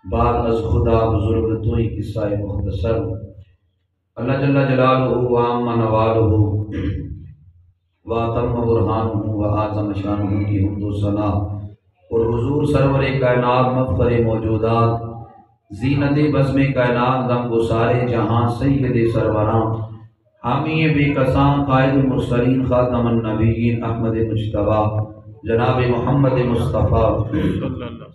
بعد از خدا بزرگ تو ہی قصہ مختصر اللہ جل جلالہ و عام نوالہ و تم برہانہ و اعظم شانہ کی حمد و ثنا اور حضور سرور کائنات مفخر موجودات زینت بزم کائنات غم گسارے جہاں سید سروراں حامی بے کساں قائد المرسلین خاتم النبیین احمد مجتبیٰ جناب محمد مصطفیٰ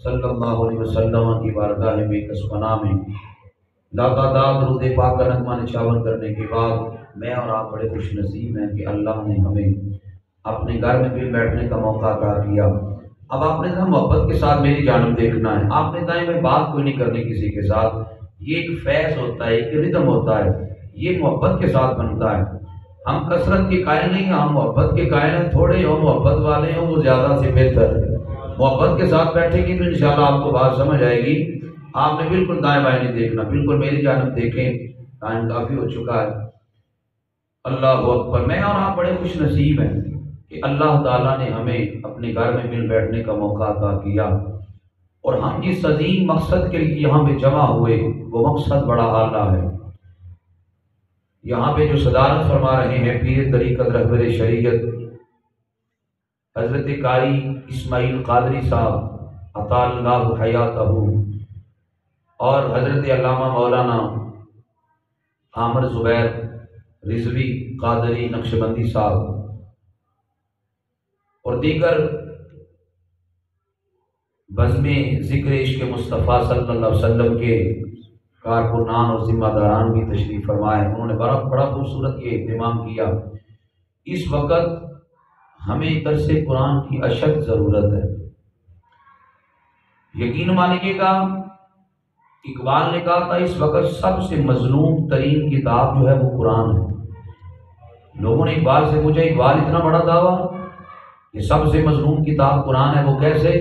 صلی اللہ علیہ وسلم کی بارگاہ بے کس پناہ میں لاتعداد درود پاک کا نغمہ نشاور کرنے کے بعد میں اور آپ بڑے خوش نصیب ہیں کہ اللہ نے ہمیں اپنے گھر میں بھی بیٹھنے کا موقع عطا کیا۔ اب آپ نے ذرا محبت کے ساتھ میری جانب دیکھنا ہے، آپ نے دائیں میں بات کوئی نہیں کرنی کسی کے ساتھ، یہ ایک فیض ہوتا ہے، ایک ردم ہوتا ہے، یہ محبت کے ساتھ بنتا ہے۔ ہم کثرت کے قائل نہیں ہیں، ہم محبت کے قائل ہیں، تھوڑے ہو محبت والے ہوں وہ زیادہ سے بہتر ہے۔ محبت کے ساتھ بیٹھے گی تو انشاءاللہ آپ کو بات سمجھ آئے گی۔ آپ نے بالکل دائیں بائیں نہیں دیکھنا، بالکل میری جانب دیکھیں، ٹائم کافی ہو چکا ہے۔ اللہ اکبر۔ میں اور آپ بڑے خوش نصیب ہیں کہ اللہ تعالیٰ نے ہمیں اپنے گھر میں مل بیٹھنے کا موقع عطا کیا، اور ہم جس عظیم مقصد کے لیے یہاں پہ جمع ہوئے وہ مقصد بڑا اعلیٰ ہے۔ یہاں پہ جو صدارت فرما رہے ہیں پیر طریقت رہبر شریعت حضرت قاری اسماعیل قادری صاحب اطال اللہ حیاتہ، اور حضرت علامہ مولانا عامر زبیر رضوی قادری نقشبندی صاحب اور دیگر بزم ذکر عشق مصطفیٰ صلی اللہ علیہ وسلم کے کارکنان اور ذمہ داران بھی تشریف فرمائے۔ انہوں نے بڑا خوبصورت یہ اہتمام کیا۔ اس وقت ہمیں درس قرآن کی اشد ضرورت ہے۔ یقین مانیے گا، اقبال نے کہا تھا اس وقت سب سے مظلوم ترین کتاب جو ہے وہ قرآن ہے۔ لوگوں نے اقبال سے پوچھا، اقبال اتنا بڑا دعویٰ کہ سب سے مظلوم کتاب قرآن ہے، وہ کیسے؟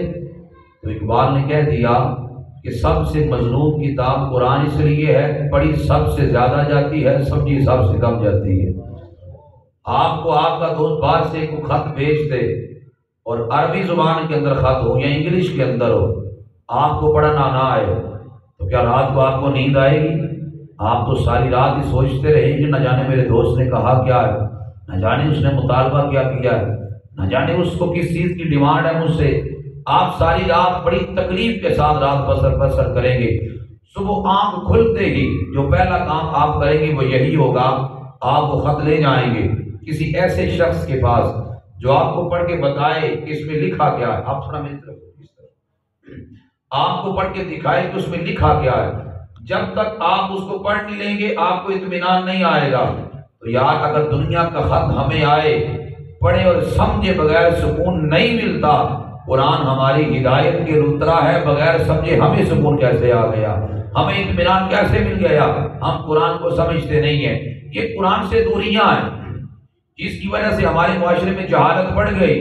تو اقبال نے کہہ دیا کہ سب سے مظلوم کتاب قرآن اس لیے ہے پڑھی سب سے زیادہ جاتی ہے، سمجھی سب سے کم جاتی ہے۔ آپ کو آپ کا دوست باہر سے کوئی خط بھیج دے اور عربی زبان کے اندر خط ہو یا انگلش کے اندر ہو، آپ کو پڑھنا نہ آئے تو کیا رات کو آپ کو نیند آئے گی؟ آپ تو ساری رات ہی سوچتے رہیں کہ نہ جانے میرے دوست نے کہا کیا ہے، نہ جانے اس نے مطالبہ کیا کیا ہے، نہ جانے اس کو کس چیز کی ڈیمانڈ ہے مجھ سے۔ آپ ساری رات بڑی تکلیف کے ساتھ رات بسر کریں گے۔ صبح آنکھ کھلتے ہی جو پہلا کام آپ کریں گے وہ یہی ہوگا، آپ وہ خط لے جائیں گے کسی ایسے شخص کے پاس جو آپ کو پڑھ کے بتائے کہ اس میں لکھا کیا ہے۔ آپ تھوڑا میری طرف اس طرح آپ کو پڑھ کے دکھائے کہ اس میں لکھا کیا ہے۔ جب تک آپ اس کو پڑھ نہیں لیں گے آپ کو اطمینان نہیں آئے گا۔ تو یار اگر دنیا کا خط ہمیں آئے، پڑھے اور سمجھے بغیر سکون نہیں ملتا، قرآن ہماری ہدایت کی رترا ہے، بغیر سمجھے ہمیں سکون کیسے آ گیا، ہمیں اطمینان کیسے مل گیا؟ ہم قرآن کو سمجھتے نہیں ہیں۔ یہ قرآن سے دوریاں ہیں جس کی وجہ سے ہمارے معاشرے میں جہالت بڑھ گئی۔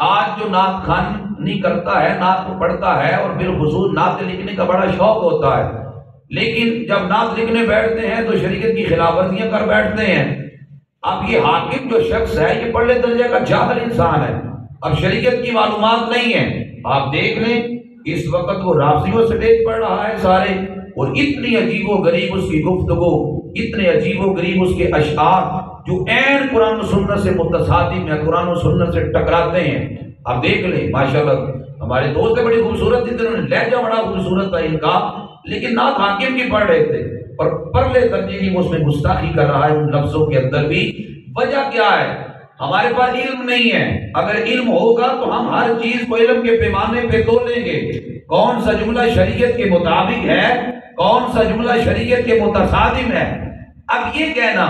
آج جو نعت خوانی کرتا ہے، نعت کو پڑھتا ہے اور بالخصوص نعت لکھنے کا بڑا شوق ہوتا ہے، لیکن جب نعت لکھنے بیٹھتے ہیں تو شریعت کی خلاف ورزیاں کر بیٹھتے ہیں۔ اب یہ حاکم جو شخص ہے یہ پڑھلے درجے کا جاہل انسان ہے، اب شریعت کی معلومات نہیں ہے۔ آپ دیکھ لیں اس وقت وہ رافضیوں سے دیکھ پڑھ رہا ہے سارے، اور اتنی عجیب و غریب اس کی گفتگو، اتنے عجیب و غریب اس کے اشعار جو عین قرآن و سنت سے متصادم ہیں، قرآن و سنت سے ٹکراتے ہیں۔ آپ دیکھ لیں ماشاءاللہ ہمارے دوست بڑی خوبصورت تھی، لہجہ بڑا خوبصورت تھا ان کا، لیکن نعت حاکم کی پڑھ رہے تھے اور پرلے درجے کی اس میں گستاخی کر رہا ہے ان لفظوں کے اندر بھی۔ وجہ کیا ہے؟ ہمارے پاس علم نہیں ہے۔ اگر علم ہوگا تو ہم ہر چیز کو علم کے پیمانے پہ تولیں گے۔ کون سا جملہ شریعت کے مطابق ہے، کون سا جملہ شریعت کے متصادم ہے۔ اب یہ کہنا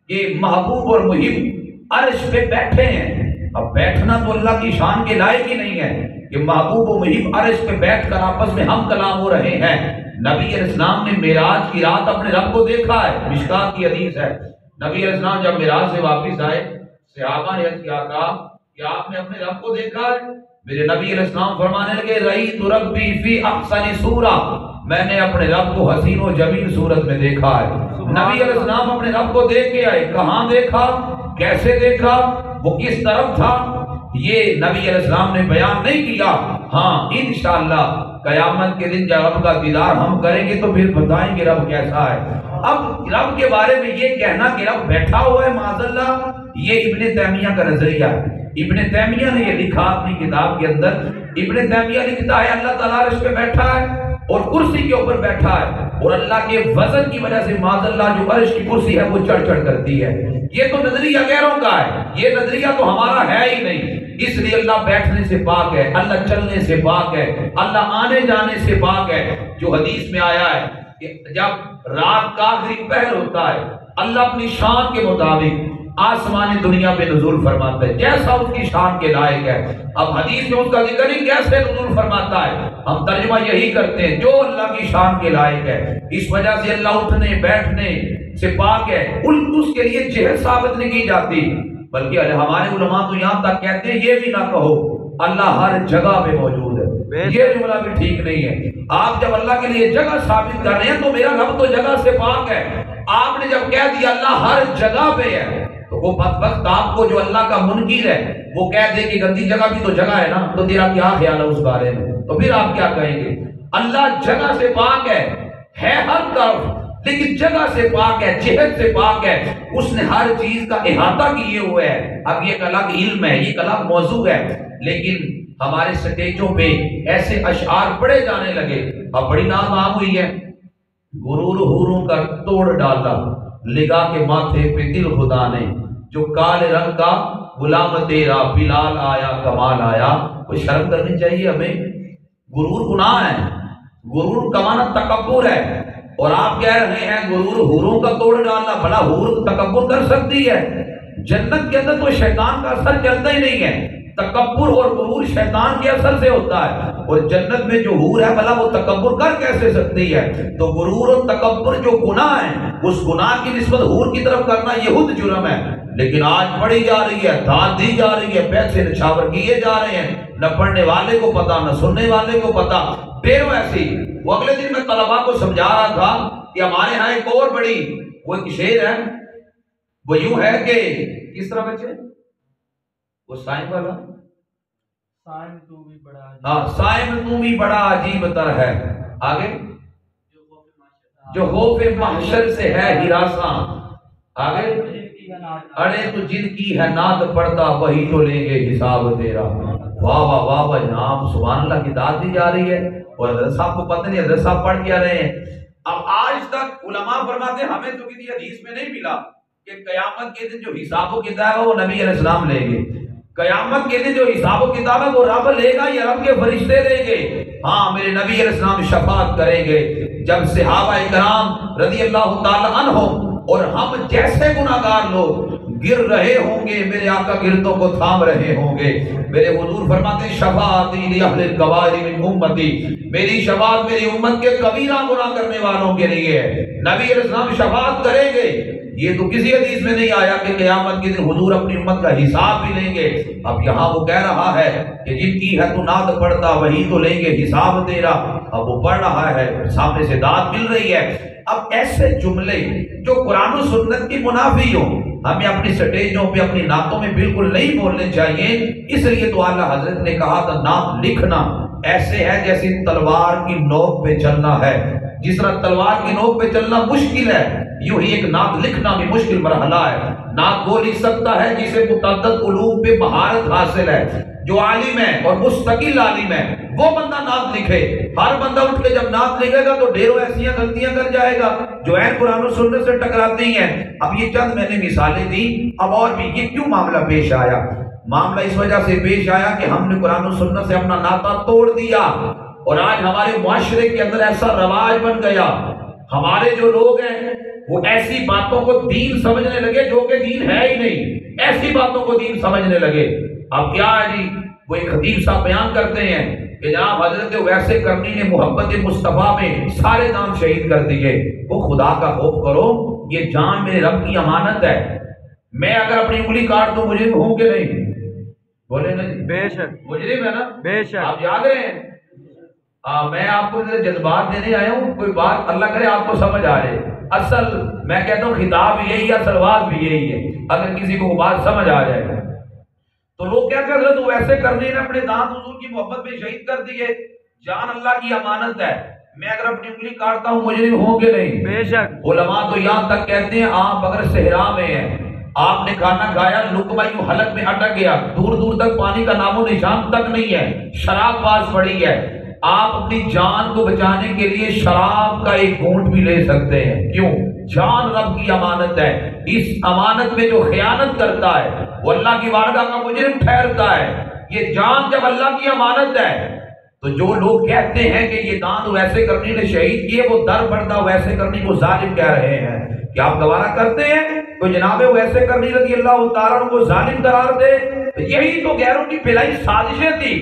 کہ محبوب اور محب عرش پہ بیٹھے ہیں، اب بیٹھنا تو اللہ کی شان کے لائق ہی نہیں ہے کہ محبوب و محب عرش پہ بیٹھ کر آپس میں ہم کلام ہو رہے ہیں۔ نبی علیہ السلام نے معراج کی رات اپنے رب کو دیکھا ہے، مشکات کی حدیث ہے۔ نبی علیہ السلام جب معراج سے واپس آئے، صحابہ نے عرض کیا کہ آپ نے اپنے رب کو دیکھا ہے؟ میرے نبی علیہ السلام فرمانے لگے، رأیت ربی فی احسن صورہ، میں نے اپنے رب کو حسین و جمیل صورت میں دیکھا ہے۔ نبی علیہ السلام اپنے رب کو دیکھ کے آئے، کہاں دیکھا، کیسے دیکھا، وہ کس طرف تھا، یہ نبی علیہ السلام نے بیان نہیں کیا۔ ہاں انشاءاللہ قیامت کے دن جب رب کا دیدار ہم کریں گے تو پھر بتائیں گے رب کیسا ہے۔ اب رب کے بارے میں یہ کہنا کہ رب بیٹھا ہوا ہے معاذ اللہ، یہ ابن تیمیہ کا نظریہ ہے۔ ابن تیمیہ نے یہ لکھا اپنی کتاب کے اندر، ابن تیمیہ لکھتا ہے اللہ تعالیٰ عرش پہ بیٹھا ہے اور کرسی کے اوپر بیٹھا ہے، اور اللہ کے وزن کی وجہ سے معاذ اللہ جو عرش کی کرسی ہے وہ چڑھ چڑھ کرتی ہے۔ یہ تو نظریہ غیروں کا ہے، یہ نظریہ تو ہمارا ہے ہی نہیں۔ اس لیے اللہ بیٹھنے سے پاک ہے، اللہ چلنے سے پاک ہے، اللہ آنے جانے سے پاک ہے۔ جو حدیث میں آیا ہے کہ جب رات کا آخری پہر ہوتا ہے، اللہ اپنی شان کے مطابق آسمانی دنیا پہ نزول فرماتا ہے جیسا اس کی شان کے لائق ہے۔ اب حدیث میں اس کا ذکر نہیں کیسے نزول فرماتا ہے، ہم ترجمہ یہی کرتے ہیں جو اللہ کی شان کے لائق ہے۔ اس وجہ سے اللہ اٹھنے بیٹھنے سے پاک ہے، اس کے لیے جہت ثابت نہیں کی جاتی، بلکہ ہمارے علماء تو یہاں تک کہتے ہیں یہ بھی نہ کہو اللہ ہر جگہ پہ موجود ہے، یہ جملہ بھی ٹھیک نہیں ہے۔ آپ جب اللہ کے لیے جگہ ثابت کر رہے ہیں تو میرا رب تو جگہ سے پاک ہے، آپ نے جب کہہ دیا اللہ ہر جگہ پہ ہے تو وہ بدبخت آپ کو جو اللہ کا منکر ہے وہ کہہ دے کہ گندی جگہ بھی تو جگہ ہے نا، تو تیرا کیا خیال ہے اس بارے میں؟ تو پھر آپ کیا کہیں گے؟ اللہ جگہ سے پاک ہے ہر طرف، لیکن جگہ سے پاک ہے، جہت سے پاک ہے، اس نے ہر چیز کا احاطہ کیے ہوئے ہے۔ اب یہ ایک الگ علم ہے، یہ ایک الگ موضوع ہے، لیکن ہمارے سٹیجوں پہ ایسے اشعار پڑھے جانے لگے۔ اب بڑی نام عام ہوئی ہے، غرور حوروں کا توڑ ڈالا لگا کے ماتھے پہ دل خدا نے، جو کالے رنگ کا غلام تیرا بلال آیا کمال آیا۔ کوئی شرم کرنی چاہیے ہمیں، غرور گناہ ہے، غرور کا معنی تکبر ہے، اور آپ کہہ رہے ہیں غرور حوروں کا توڑ ڈالنا، بھلا حور تکبر کر سکتی ہے؟ جنت کے اندر تو شیطان کا اثر چلتا ہی نہیں ہے، تکبر اور غرور شیطان کے اثر سے ہوتا ہے، اور جنت میں جو حور ہے بھلا وہ تکبر کر کیسے سکتی ہے؟ تو غرور اور تکبر جو گناہ ہے، اس گناہ کی نسبت حور کی طرف کرنا یہ خود جرم ہے، لیکن آج پڑھی جا رہی ہے، داد دی جا رہی ہے، پیسے نچھاور کیے جا رہے ہیں، نہ پڑھنے والے کو پتا نہ سننے والے کو پتا۔ پھر ایسی وہ اگلے دن میں طلباء کو سمجھا رہا تھا کہ ہمارے ہاں ایک اور بڑی وہ ایک شعر ہے، وہ یوں ہے کہ کس طرح بچے وہ سائن والا سائن تو بھی بڑا عجیب، ہاں سائن تو بھی بڑا عجیب تر ہے، آگے جو خوف محشر سے ہے ہراساں، آگے اڑے تو جن کی ہے ناد پڑتا وہی تو لیں گے حساب تیرا۔ واہ واہ واہ واہ جناب، سبحان اللہ کی داد دی جا رہی ہے، اور حضرت صاحب کو پتہ نہیں حضرت صاحب پڑھ کیا رہے ہیں۔ اب آج تک علماء فرماتے ہیں ہمیں تو کسی حدیث میں نہیں ملا کہ قیامت کے دن جو حساب و کتاب ہے وہ نبی علیہ السلام لیں گے، قیامت کے دن جو حساب و کتاب ہے وہ رب لے گا یا رب کے فرشتے لیں گے؟ ہاں میرے نبی علیہ السلام شفاعت کریں گے جب صحابہ کرام رضی اللہ تعالی عنہ اور ہم جیسے گناہگار لوگ گر رہے ہوں گے، میرے آقا گردوں کو تھام رہے ہوں گے۔ میرے حضور فرماتے ہیں شفاعتی لأہل الکبائر من امتی، میری شفاعت میری امت کے کبیرہ گناہ کرنے والوں کے لیے ہے، نبی علیہ السلام شفاعت کریں گے۔ یہ تو کسی حدیث میں نہیں آیا کہ قیامت کے دن حضور اپنی امت کا حساب بھی لیں گے۔ اب یہاں وہ کہہ رہا ہے کہ جن کی ہے تو ناد پڑتا وہی تو لیں گے حساب تیرا، اب وہ پڑھ رہا ہے، سامنے سے داد مل رہی ہے۔ اب ایسے جملے جو قرآن و سنت کی منافی ہوں ہمیں اپنی سٹیجوں پہ اپنی نعتوں میں بالکل نہیں بولنے چاہیے۔ اس لیے تو اعلیٰ حضرت نے کہا تھا نعت لکھنا ایسے ہے جیسے تلوار کی نوک پہ چلنا ہے، جس طرح تلوار کی نوک پہ چلنا مشکل ہے، یوں ہی ایک نعت لکھنا بھی مشکل مرحلہ ہے۔ نعت وہ لکھ سکتا ہے جسے متعدد علوم پہ مہارت حاصل ہے، جو عالم ہے اور مستقل عالم ہے وہ بندہ نعت لکھے۔ ہر بندہ اٹھ کے جب نعت لکھے گا تو ڈھیروں ایسیاں غلطیاں کر جائے گا جو عین قرآن و سنت سے ٹکراتی ہیں۔ اب یہ چند میں نے مثالیں دی، اب اور بھی یہ کیوں معاملہ پیش آیا؟ معاملہ اس وجہ سے پیش آیا کہ ہم نے قرآن و سنت سے اپنا ناطہ توڑ دیا، اور آج ہمارے معاشرے کے اندر ایسا رواج بن گیا، ہمارے جو لوگ ہیں وہ ایسی باتوں کو دین سمجھنے لگے جو کہ دین ہے ہی نہیں، ایسی باتوں کو دین سمجھنے لگے۔ اب کیا ہے جی، وہ ایک خطیب صاحب بیان کرتے ہیں کہ جناب حضرت ویسے کرنی نے محبت مصطفیٰ میں سارے نام شہید کر دیے۔ وہ خدا کا خوف کرو، یہ جان میرے رب کی امانت ہے، میں اگر اپنی انگلی کاٹ دوں مجرم ہوں کہ نہیں؟ بولے نا جی، بے شک مجرم ہے نا، بے شک۔ آپ یاد رہے ہیں؟ میں آپ کو جذبات دینے آیا ہوں، کوئی بات اللہ کرے آپ کو سمجھ آ جائے۔ اصل میں کہتا ہوں خطاب یہی ہے، اصل بات بھی یہی ہے، اگر کسی کو بات سمجھ آ جائے تو لوگ کیا کر رہے تو ویسے کرنے نے اپنے دانت حضور کی محبت میں شہید کر دیے۔ جان اللہ کی امانت ہے. میں اگر اپنی انگلی کاٹتا ہوں مجرم ہوں گے نہیں؟ بے شک. علماء تو یہاں تک کہتے ہیں آپ اگر صحرا میں ہیں، آپ نے کھانا کھایا، لقمہ یوں حلق میں اٹک گیا، دور دور تک پانی کا نام و نشان تک نہیں ہے، شراب پاس پڑی ہے، آپ اپنی جان کو بچانے کے لیے شراب کا ایک گھونٹ بھی لے سکتے ہیں. کیوں؟ جان رب کی امانت ہے. اس امانت میں جو خیانت کرتا ہے وہ اللہ کی بارگاہ کا مجرم ٹھہرتا ہے. یہ جان جب اللہ کی امانت ہے تو جو لوگ کہتے ہیں کہ یہ دان ویسے کرنی نے شہید کیے، وہ در پردہ ویسے کرنی کو ظالم کہہ رہے ہیں. کیا آپ گوارا کرتے ہیں تو جناب ویسے کرنی رضی اللہ تعالیٰ کو ظالم قرار دے؟ یہی تو غیروں کی پھیلائی سازشیں تھی،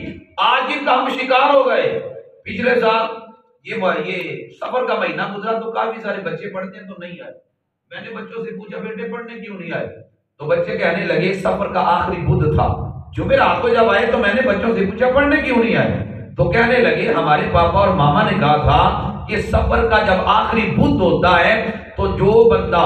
آج ان کا ہم شکار ہو گئے. پچھلے سال یہ سفر کا مہینہ گزرا تو کافی سارے بچے پڑھتے ہیں تو نہیں آئے. میں نے بچوں سے پوچھا بیٹے پڑھنے کیوں نہیں آئے؟ تو بچے کہنے لگے سفر کا آخری بدھ تھا. جمعرات کو جب آئے تو میں نے بچوں سے پوچھا پڑھنے کیوں نہیں آئے؟ تو کہنے لگے ہمارے پاپا اور ماما نے کہا تھا کہ سفر کا جب آخری بدھ ہوتا ہے تو جو بندہ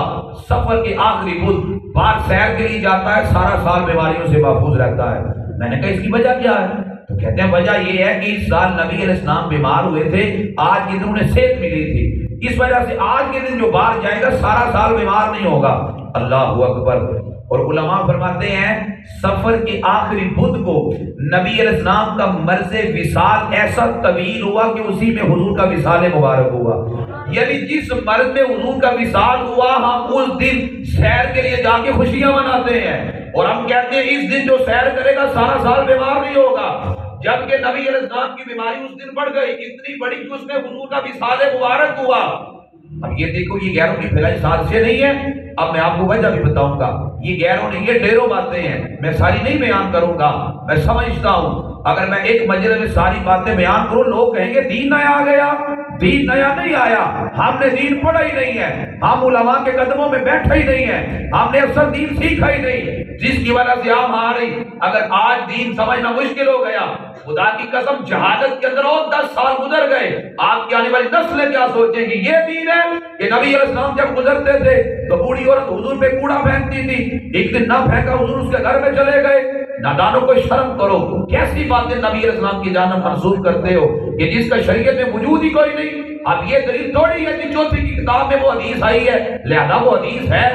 سفر کے آخری بدھ باہر سیر کے لیے جاتا ہے سارا سال بیماریوں سے محفوظ رہتا ہے. میں نے کہا اس کی وجہ کیا ہے؟ تو کہتے ہیں وجہ یہ ہے کہ اس سال نبی علیہ السلام بیمار ہوئے تھے، آج کے دن انہیں صحت ملی تھی، اس وجہ سے آج کے دن جو باہر جائے گا سارا سال بیمار نہیں ہوگا. اللہ اکبر. اور علماء فرماتے ہیں سفر کے آخری بدھ کو نبی علیہ السلام کا مرض وصال ایسا طویل ہوا کہ اسی میں حضور کا وصال مبارک ہوا. یعنی جس مرض میں حضور کا وصال ہوا ہم اس دن سیر کے لیے جا کے خوشیاں مناتے ہیں، اور ہم کہتے ہیں اس دن جو سیر کرے گا سارا سال بیمار نہیں ہوگا. جبکہ نبی علیہ السلام کی بیماری اس دن بڑھ گئی، اتنی بڑی کہ اس میں حضور کا وصال مبارک ہوا. اب یہ دیکھو یہ غیروں کی پھیلائی سازشیں نہیں ہیں. اب میں آپ کو وجہ بھی بتاؤں گا. یہ غیروں نے یہ ڈھیروں باتیں ہیں، میں ساری نہیں بیان کروں گا، میں سمجھتا ہوں اگر میں ایک مجلس میں ساری باتیں بیان کروں لوگ کہیں گے دین نیا آ گیا. دین نیا نہیں آیا، ہم نے دین پڑھا ہی نہیں ہے، ہم علماء کے قدموں میں بیٹھا ہی نہیں ہے، ہم نے اصل دین سیکھا ہی نہیں، جس کی وجہ سے آپ آ رہی. اگر آج دین سمجھنا مشکل ہو گیا، خدا کی قسم جہالت کے اندر اور 10 سال گزر گئے، آپ کی آنے والی نسلیں کیا سوچیں گی؟ یہ دین ہے کہ نبی علیہ السلام جب گزرتے تھے تو بوڑھی عورت حضور پہ کوڑا پھینکتی تھی، ایک دن نہ پھینکا حضور اس کے گھر میں چلے گئے. نادانوں کو شرم کرو، کیسی باتیں نبی علیہ السلام کی جانب منسوب کرتے ہو کہ جس کا شریعت میں وجود ہی کوئی نہیں. اب یہ دلیل تھوڑی ہے کہ چوتھی کی کتاب میں وہ حدیث آئی ہے لہذا وہ حدیث ہے.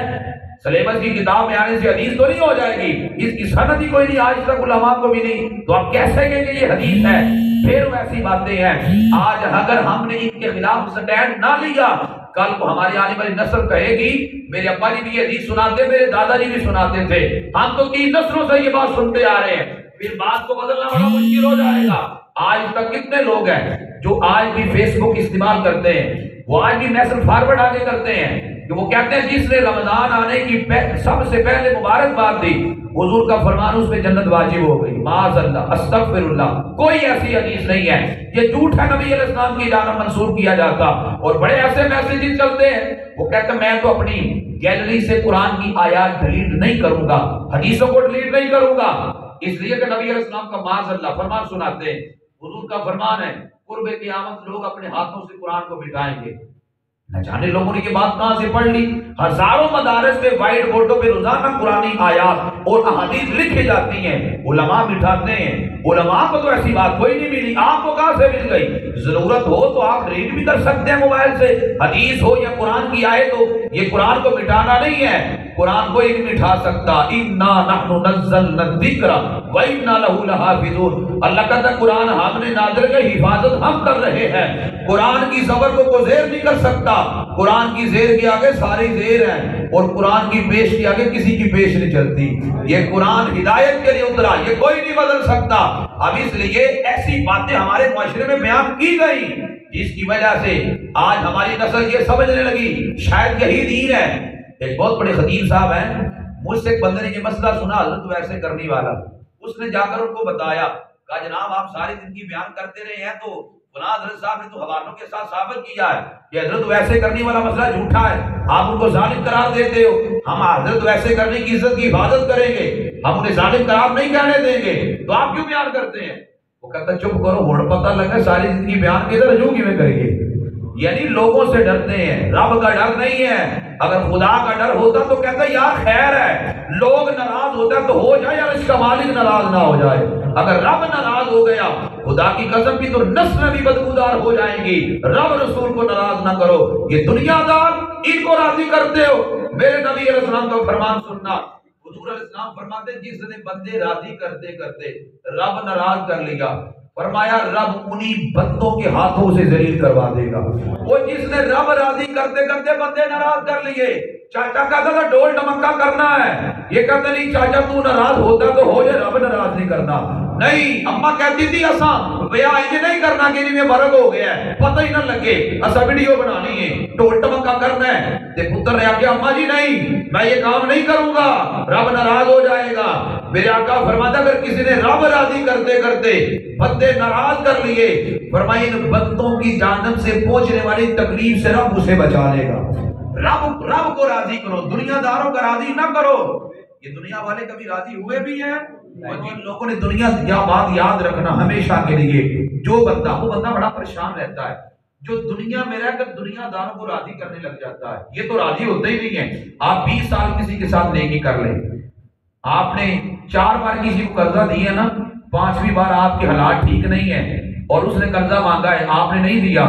سلیبس کی کتاب میں آنے سے حدیث تو نہیں ہو جائے گی، اس کی سند ہی کوئی نہیں، آج تک علماء کو بھی نہیں، تو آپ کیسے گے کہ یہ حدیث ہے؟ پھر ویسی باتیں ہیں. آج اگر ہم نے ان کے خلاف سٹینڈ نہ لیا، کل کو ہماری آنے والی نسل کہے گی میرے ابا جی بھی یہ حدیث سناتے، میرے دادا جی بھی سناتے تھے، ہم تو 3 نسلوں سے یہ بات سنتے آ رہے ہیں. پھر بات کو بدلنا بڑا مشکل ہو جائے گا. آج تک کتنے لوگ ہیں جو آج بھی فیس بک استعمال کرتے ہیں، وہ آج بھی میسج فارورڈ آگے کرتے ہیں کہ وہ کہتے ہیں جس نے رمضان آنے کی سب سے پہلے مبارکباد دی حضور کا فرمان اس پہ جنت واجب ہو گئی. معاذ اللہ، استغفر اللہ، کوئی ایسی حدیث نہیں ہے. یہ جھوٹ ہے نبی علیہ السلام کی جانب منسوب کیا جاتا. اور بڑے ایسے میسیجز چلتے ہیں وہ کہتے ہیں میں تو اپنی گیلری سے قرآن کی آیات ڈیلیٹ نہیں کروں گا، حدیثوں کو ڈیلیٹ نہیں کروں گا، اس لیے کہ نبی علیہ السلام کا معاذ اللہ فرمان سناتے ہیں. حضور کا فرمان ہے قرب قیامت لوگ اپنے ہاتھوں سے قرآن کو مٹائیں گے. نہ جانے لوگوں نے یہ بات کہاں سے پڑھ لی. ہزاروں مدارس میں وائٹ بورڈوں پہ روزانہ قرآنی آیات اور احادیث لکھی جاتی ہیں، علماء مٹھاتے ہیں. علماء کو تو ایسی بات کوئی نہیں ملی، آپ کو کہاں سے مل گئی؟ ضرورت ہو تو آپ ریڈ بھی کر سکتے ہیں موبائل سے، حدیث ہو یا قرآن کی آیت ہو. یہ قرآن کو مٹانا نہیں ہے، قرآن کو ایک مٹھا سکتا. اِنَّا نَحْنُ نَزَّلْنَا الذِّكْرَ وَإِنَّا لَهُ لَحَافِظُونَ. اللہ کہتا ہے قرآن ہم نے نازل کیا، حفاظت ہم کر رہے ہیں. قرآن کی زبر کو کوئی زیر نہیں کر سکتا. قرآن کی زیر کے آگے ساری زیر ہیں، اور قرآن کی پیش کے آگے کسی کی پیش نہیں چلتی. یہ قرآن ہدایت کے لیے اترا، یہ کوئی نہیں بدل سکتا. اب اس لیے ایسی باتیں ہمارے معاشرے میں بیان کی گئی جس کی وجہ سے آج ہماری نسل یہ سمجھنے لگی شاید یہی دین ہے. ایک بہت بڑے خطیب صاحب ہیں، مجھ سے ایک بندے نے یہ مسئلہ سنا حضرت ویسے کرنے والا، اس نے جا کر ان کو بتایا، کہا جناب آپ ساری زندگی بیان کرتے رہے ہیں تو فلاں حضرت صاحب نے تو حوالوں کے ساتھ ثابت کیا ہے کہ حضرت ویسے کرنے والا مسئلہ جھوٹا ہے، آپ ان کو ظالم قرار دیتے ہو. ہم حضرت ویسے کرنے کی عزت کی حفاظت کریں گے، ہم انہیں ظالم قرار نہیں کہنے دیں گے، تو آپ کیوں بیان کرتے ہیں؟ وہ کہتا چپ کرو، ہوڑ پتہ لگا ساری زندگی بیان کے ادھر رجوع کی میں کریں گے. یعنی لوگوں سے ڈرتے ہیں، رب کا ڈر نہیں ہے۔ اگر خدا کا ڈر ہوتا تو کہتا یار خیر ہے، لوگ ناراض ہوتا تو ہو جائے یار، اس کا مالک ناراض نہ ہو جائے۔ اگر رب ناراض ہو گیا، خدا کی قسم بھی تو نسل بھی بدبودار ہو جائیں گی۔ رب رسول کو ناراض نہ کرو، یہ دنیا دار ان کو راضی کرتے ہو۔ میرے نبی علیہ السلام کا فرمان سننا، حضور علیہ السلام فرماتے جس نے بندے راضی کرتے کرتے رب ناراض کر لیا، فرمایا رب انہی بندوں کے ہاتھوں سے ذلیل کروا دے گا۔ وہ جس نے رب راضی کرتے کرتے بندے ناراض کر لیے، چاچا کہتا تھا ڈول ڈمکا کرنا ہے، یہ کہتا نہیں چاچا تو ناراض ہوتا تو ہو جائے، رب ناراض نہیں کرنا۔ نہیں، اماں کہتی تھی اساں بیا یہ نہیں کرنا کہ میں مرگ ہو گیا ہے پتہ ہی نہ لگے، اساں ویڈیو بنانی ہے، ڈول ڈمکا کرنا ہے۔ تے پتر نے آخیا اماں جی نہیں، میں یہ کام نہیں کروں گا، رب ناراض ہو جائے گا۔ میرے آقا فرماتا اگر کسی نے رب راضی کرتے کرتے بندے ناراض کر لیے، فرمایا ان بندوں کی جانب سے پہنچنے والی تکلیف سے رب اسے بچا لے گا۔ رب کو راضی کرو، دنیا داروں کا راضی نہ کرو۔ یہ دنیا والے کبھی راضی ہوئے بھی ہیں، اور جن لوگوں نے دنیا یا بات یاد رکھنا ہمیشہ کے لیے، جو بندہ وہ بندہ بڑا پریشان رہتا ہے جو دنیا میں رہ کر دنیا داروں کو راضی کرنے لگ جاتا ہے، یہ تو راضی ہوتے ہی نہیں ہیں۔ آپ 20 سال کسی کے ساتھ نیکی کر لیں، آپ نے 4 بار کسی کو قرضہ دیا نا، 5ویں بار آپ کے حالات ٹھیک نہیں ہیں اور اس نے قرضہ مانگا ہے آپ نے نہیں دیا،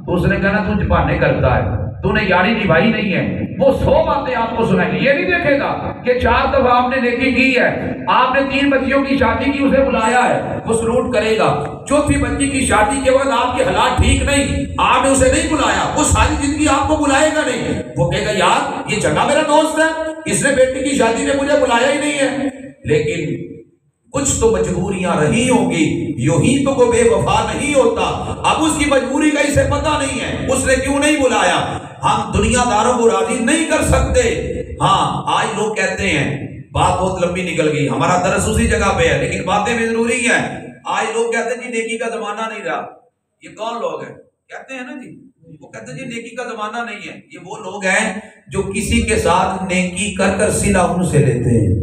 تو اس نے کہنا تو جھپانے کرتا ہے، تو نے یاری نبھائی نہیں ہے، وہ 100 باتیں آپ کو سنائیں گے۔ یہ نہیں دیکھے گا کہ 4 دفعہ آپ نے نیکی کی ہے، آپ نے 3 بچیوں کی شادی کی، اسے بلایا ہے، وہ سلوٹ کرے گا۔ 4تھی بچی کی شادی کے وقت آپ کے حالات ٹھیک نہیں، آپ نے اسے نہیں بلایا، وہ ساری زندگی آپ کو بلائے گا نہیں، وہ کہے گا یار یہ جگہ میرا دوست ہے، اس نے بیٹی کی شادی میں مجھے بلایا ہی نہیں ہے۔ لیکن کچھ تو مجبوریاں رہی ہوں گی، یوں ہی تو کوئی بے وفا نہیں ہوتا۔ اب اس کی مجبوری کا اسے پتہ نہیں ہے، اس نے کیوں نہیں بلایا۔ ہم دنیا داروں کو راضی نہیں کر سکتے۔ ہاں آج لوگ کہتے ہیں، بات بہت لمبی نکل گئی، ہمارا درس اسی جگہ پہ ہے لیکن باتیں بھی ضروری ہیں۔ آج لوگ کہتے ہیں جی نیکی کا زمانہ نہیں رہا۔ یہ کون لوگ ہیں؟ کہتے ہیں نا جی، وہ کہتے ہیں جی نیکی کا زمانہ نہیں ہے۔ یہ وہ لوگ ہیں جو کسی کے ساتھ نیکی کر کر صلہ ان سے لیتے ہیں،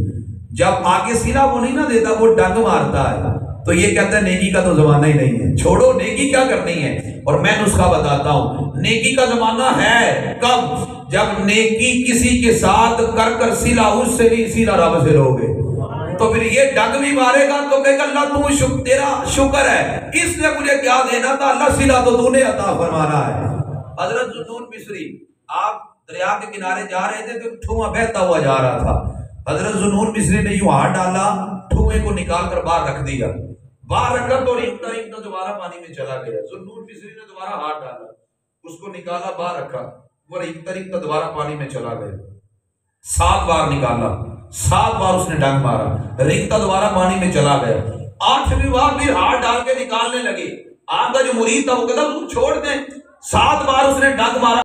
جب آگے صلہ وہ نہیں نہ دیتا وہ ڈنگ مارتا ہے، تو یہ کہتا ہے نیکی کا تو زمانہ ہی نہیں ہے، چھوڑو نیکی کیا کرنی ہے۔ اور میں نسخہ بتاتا ہوں، نیکی کا زمانہ ہے کب؟ جب نیکی کسی کے ساتھ کر کر صلہ اس سے نہیں، صلہ رب سے لو گے، تو پھر یہ ڈنگ بھی مارے گا تو کہے گا اللہ تو تیرا شکر ہے، اس نے مجھے کیا دینا تھا، اللہ صلہ تو نے عطا فرمانا ہے۔ حضرت ذوالنون مصری آپ دریا کے کنارے جا رہے تھے تو ٹھواں بہتا ہوا جا رہا تھا، حضرت ذوالنون مصری نے یوں ہاتھ ڈالا، ٹھوئے کو نکال کر باہر رکھ دیا، باہر رکھا تو ریختہ دوبارہ پانی میں چلا گیا۔ ذوالنون مصری نے دوبارہ ہاتھ ڈالا، اس کو نکالا باہر رکھا، وہ ریختہ دوبارہ پانی میں چلا گیا۔ 7 بار نکالا، 7 بار اس نے ڈنگ مارا، ریختہ دوبارہ پانی میں چلا گیا۔ 8ویں بار پھر ہاتھ ڈال کے نکالنے لگے، آپ کا جو مرید تھا وہ کہتا چھوڑ دیں، 7 بار اس نے ڈنگ مارا۔